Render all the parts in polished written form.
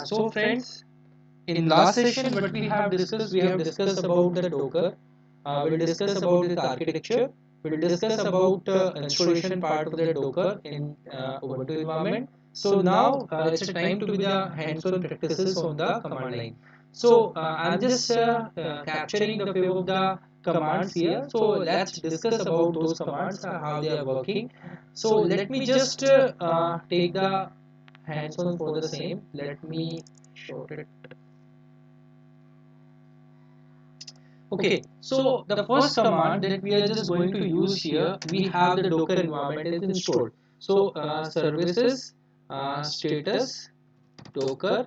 So friends, in last session what we have discussed about the Docker. We'll discuss about its architecture. We'll discuss about installation part of the Docker in Ubuntu environment. So now it's a time to be the hands-on practices on the command line. So I'm just capturing the few of the commands here. So let's discuss about those commands, how they are working. So let me just take the hands-on for the same. Let me show it. Okay, so the first command that we are just going to use here, we have the Docker environment is installed. So services status Docker.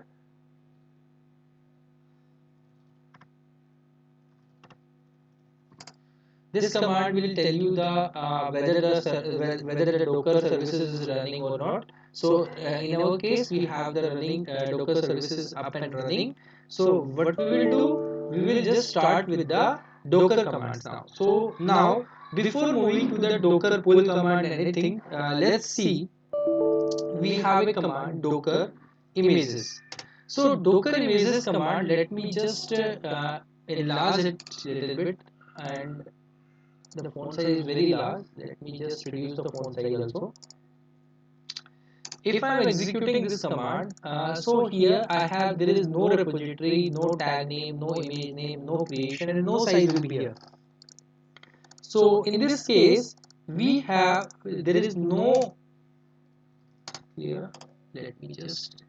This command will tell you the whether the Docker services is running or not. So in our case, we have the running Docker services up and running. So what we will do, we will just start with the Docker commands now. So now, before moving to the Docker pull command and anything, let's see. We have a command Docker images. So Docker images command. Let me just enlarge it a little bit, and the font size is very large. Let me just reduce the font size also. If I am executing this command, so here I have, there is no repository, no tag name, no image name, no creation, and no size will be here. So in this case, we have, there is no here. Let me just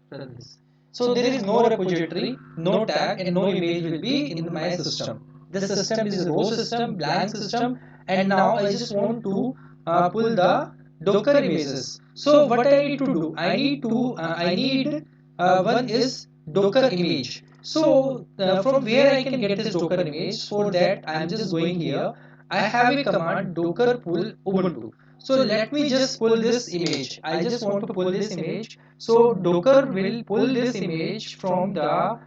run this. So there is no repository, no tag, and no image will be in my system. The system is a raw system, blank system, and now I just want to pull the Docker images. So what I need to do? I need one is Docker image. So from where I can get this Docker image? For that I am just going here. I have a command Docker pull Ubuntu. So let me just pull this image. I just want to pull this image. So Docker will pull this image from the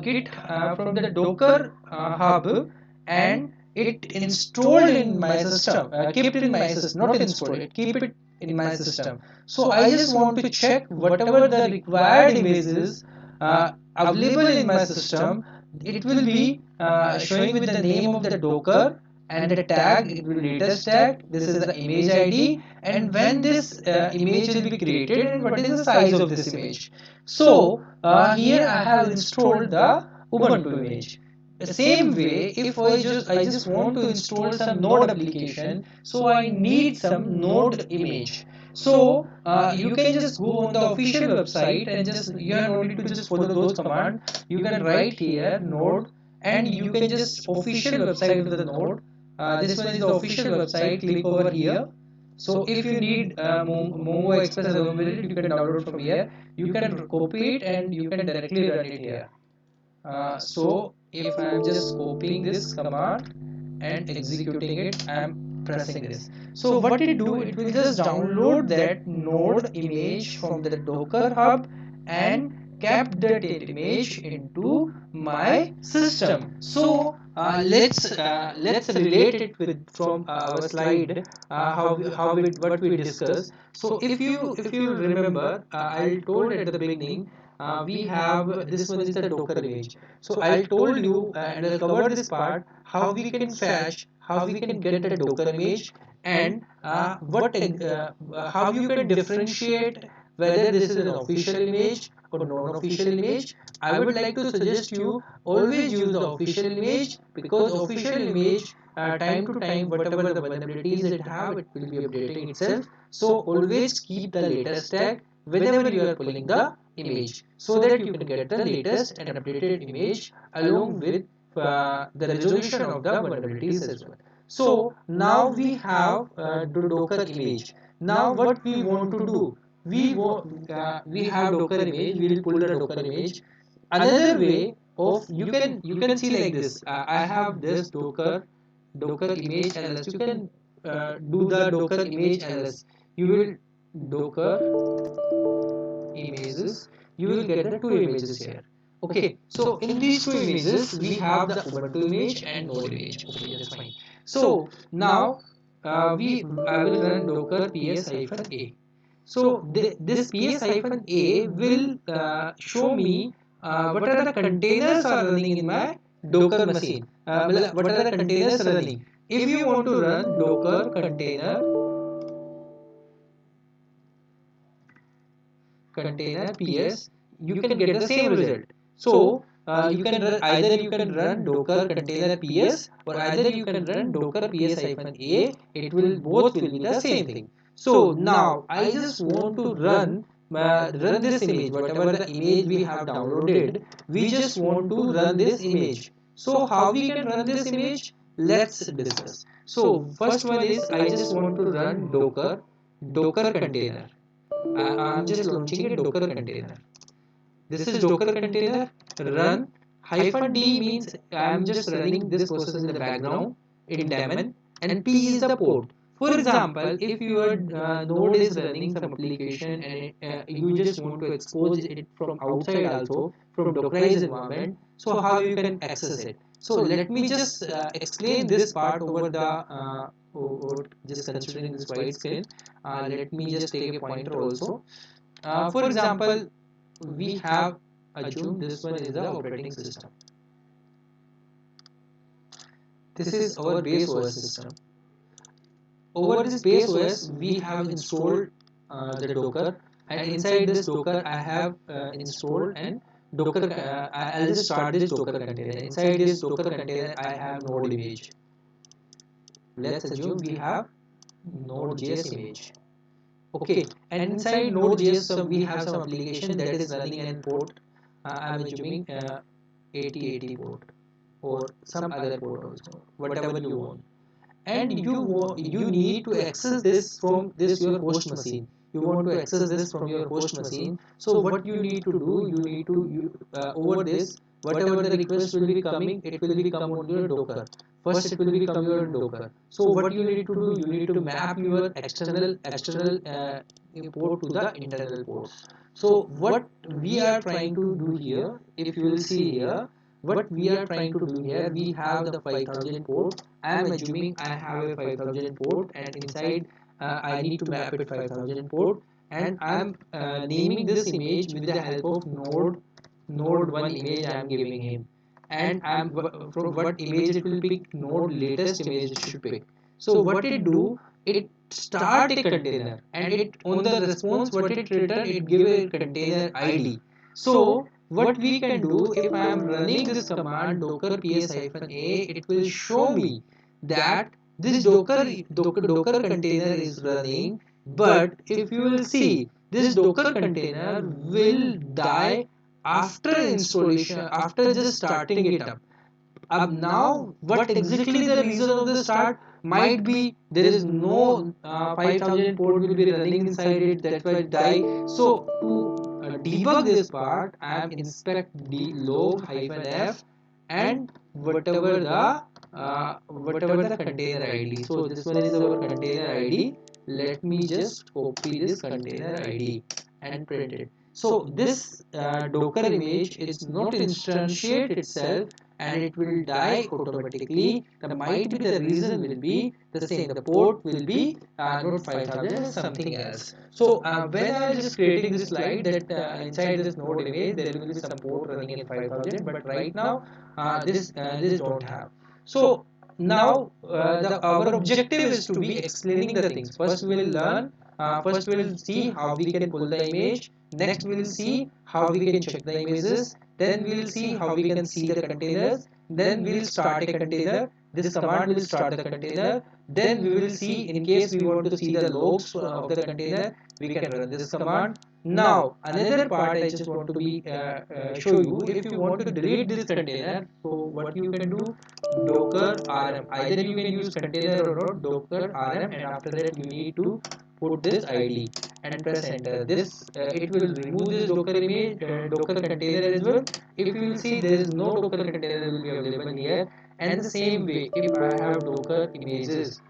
Git from the Docker hub, and it installed in my system. Keep it in my system, not installed. It keep it in my system. So I just want to check whatever the required images available in my system. It will be showing with the name of the Docker and the tag, it will be latest tag. This is the image ID, and when this image will be created and what is the size of this image. So here I have installed the Ubuntu image. The same way, if I just want to install some Node application, so I need some Node image. So you can just go on the official website and just, you have no need to just follow those commands. You can write here Node, and you can just official website of the Node. This one is the official website. Click over here. So if you need Mongo Express availability, you can download from here. You can copy it and you can directly run it here. So if I am just copying this command and executing it, I am pressing this. So what it do, it will just download that node image from the Docker hub and kept that image into my system. So let's relate it with from our slide, how it, what we discussed. So if you remember, I told at the beginning, we have this one is the Docker image. So I told you and I'll cover this part, how we can fetch, how we can get the Docker image, and how you can differentiate whether this is an official image or non-official image. I would like to suggest you always use the official image, because official image time to time whatever the vulnerabilities it have, it will be updating itself. So always keep the latest tag whenever you are pulling the image, so that you can get the latest and updated image along with the resolution of the vulnerabilities as well. So now we have the Docker image. Now what we want to do, we have Docker image, we will pull the Docker image. Another way of, you can see like this, I have this Docker image ls. You can do the Docker image ls. You will Docker images, you will get the two images here. Okay, so in these two images we have the Ubuntu image and Node image. Okay, that's fine. So now I will run Docker ps-a. So this ps-a will show me what are the containers are running in my Docker machine. What are the containers running? If you want to run Docker container ps, you can get the same result. So you can run, either you can run Docker container ps, or either you can run Docker ps-a. It will both will be the same thing. So now I just want to run this image, whatever the image we have downloaded. We just want to run this image. So how we can run this image? Let's discuss. So first one is, I just want to run Docker container. I'm just launching a Docker container. This is Docker container. Run hyphen D means I'm just running this process in the background in daemon, and P is the port. For example, if your node is running some application and you just want to expose it from outside also, from Dockerized environment, so how you can access it? So let me just explain this part over the just considering this white screen. Let me just take a pointer also. For example, we have assumed this one is the operating system. This is our base OS system. Over this base OS, we have installed the Docker, and inside this Docker, I have installed and Docker. I'll just start this Docker container. Inside this Docker container, I have Node image. Let's assume we have Node.js image. Okay, and inside Node.js, we have some application that is running an port. I'm assuming 8080 port, or some other port also, whatever you want. And you need to access this from this your host machine. You want to access this from your host machine. So what you need to do, you need to over this, whatever the request will be coming, it will be come on your Docker. First it will be come your Docker. So what you need to do, you need to map your external port to the internal ports. So what we are trying to do here, if you will see here, what we are trying to do here, we have the 5000 port. I am assuming I have a 5000 port, and inside I need to map it 5000 port, and I am naming this image with the help of node 1 image I am giving him, and I am from what image it will pick, node latest image it should pick. So what it do, it start a container, and it on the response what it return, it give a container ID. So what we can do, if I am running this command docker ps-a, it will show me that this docker container is running. But if you will see, this docker container will die after installation, after just starting it up. Now, what exactly the reason of the start? Might be there is no 5000 port will be running inside it, that's why it die. So to debug this part, I am inspect the log hyphen f, and whatever the container ID. So this one is our container ID. Let me just copy this container ID and print it. So this Docker image is not instantiate itself, and it will die automatically. The might be the reason will be the same. The port will be not 5000, something else. So when I was just creating this slide, that inside this node image there will be some port running in 5000, but right now this don't have. So now our objective is to be explaining the things. First we will learn. First we will see how we can pull the image. Next we will see how we can check the images. Then we will see how we can see the containers. Then we will start a container. This command will start the container. Then we will see, in case we want to see the logs of the container, we can run this command. Now another part I just want to be show you. If you want to delete this container, so what you can do, docker rm. Either you can use container or not, docker rm, and after that you need to put this id and press enter. This it will remove this docker image, docker container as well. If you will see, there is no docker container will be available here. And the same way, if I have docker images,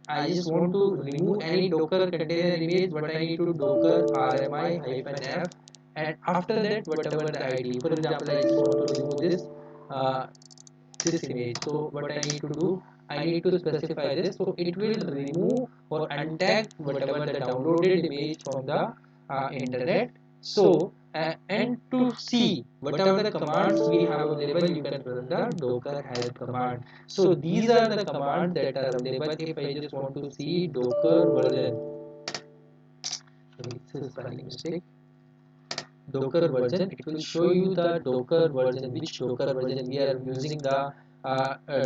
I just want to remove any docker container image, what I need to docker rmi hyphen f, and after that whatever the id. For example, I just want to remove this uh, this image. So what I need to do, I need to specify this. So it will remove or untag whatever the downloaded image from the internet. So and to see whatever the commands we have available, you can run the docker help command. So these are the commands that are available. If I just want to see docker version, sorry, this is spelling mistake. Docker version, it will show you the Docker version, which Docker version we are using. The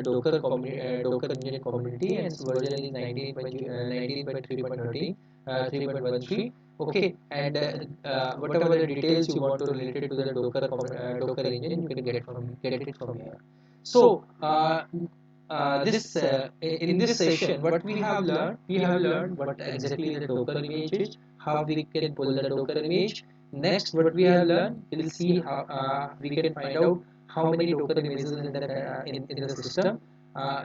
Docker engine community, and its version is 19.3.13, 3.13. Okay, and whatever the details you want to related to the Docker engine, you can get it from here. So this in this session, what we have learned what exactly the Docker image is, how we can pull the Docker image. Next, what we have learned, we'll see how we can find out how many Docker images in the system, uh,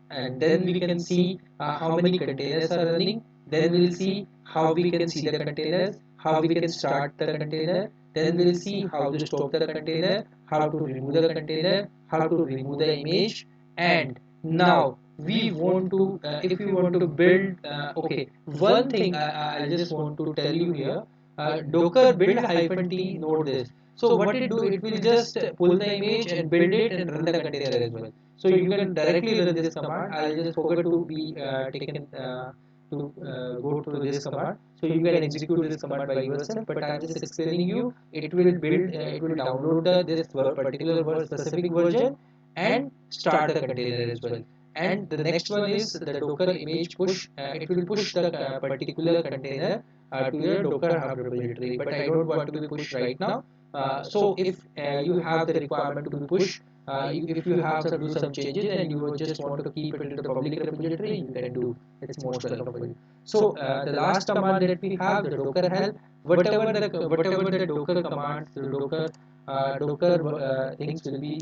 and then we can see how many containers are running. Then we'll see how we can see the containers, how we can start the container. Then we'll see how to stop the container, how to remove the container, how to remove the image. And now we want to, if we want to build, okay, one thing I just want to tell you here, Docker build hyphen t node this. So what it do, it will just pull the image and build it and run the container as well. So you can directly run this command. I'll just forget to be taken to go through this command. So you can execute this command by yourself. But I'm just explaining you. It will build. It will download this particular specific version and start the container as well. And the next one is the Docker image push. It will push the particular container to your Docker Hub repository. But I don't want to be pushed right now. So if you have the requirement to be pushed, if you have to do some changes and you just want to keep it in the public repository, you can do. It's most welcome for you. So the last command that we have, the Docker help, whatever the Docker commands, the Docker things will be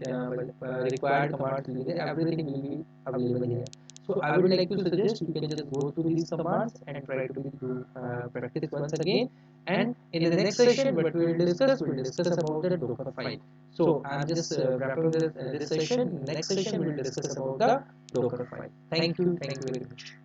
required commands will be there. Everything will be available here. So I would like to suggest you can just go through these commands and try to do practice once again. And in the next session, what we will discuss, about the Docker file. So I'm just wrapping this session. Next session, we will discuss about the Docker file. Thank you very much.